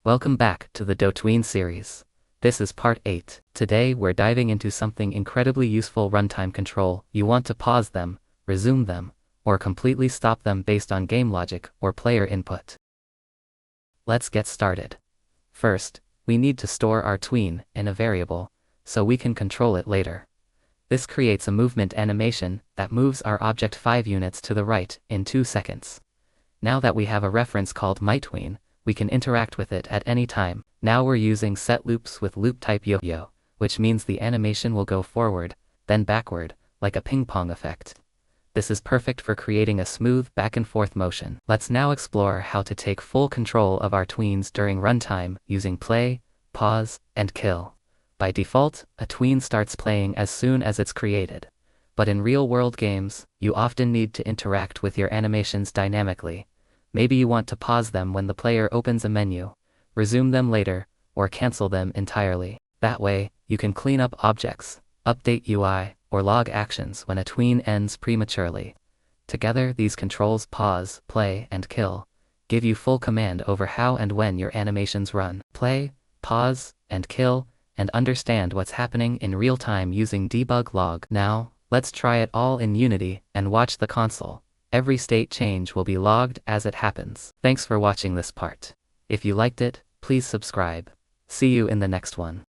Welcome back to the DOTween series. This is part 8. Today we're diving into something incredibly useful: runtime control. You want to pause them, resume them, or completely stop them based on game logic or player input. Let's get started. First, we need to store our tween in a variable, so we can control it later. This creates a movement animation that moves our object 5 units to the right in 2 seconds. Now that we have a reference called myTween, we can interact with it at any time. Now we're using set loops with loop type yo-yo, which means the animation will go forward, then backward, like a ping-pong effect. This is perfect for creating a smooth back-and-forth motion. Let's now explore how to take full control of our tweens during runtime using play, pause, and kill. By default, a tween starts playing as soon as it's created. But in real-world games, you often need to interact with your animations dynamically. Maybe you want to pause them when the player opens a menu, resume them later, or cancel them entirely. That way, you can clean up objects, update UI, or log actions when a tween ends prematurely. Together, these controls pause, play, and kill give you full command over how and when your animations run. Play, pause, and kill, and understand what's happening in real time using Debug.Log. Now, let's try it all in Unity and watch the console. Every state change will be logged as it happens. Thanks for watching this part. If you liked it, please subscribe. See you in the next one.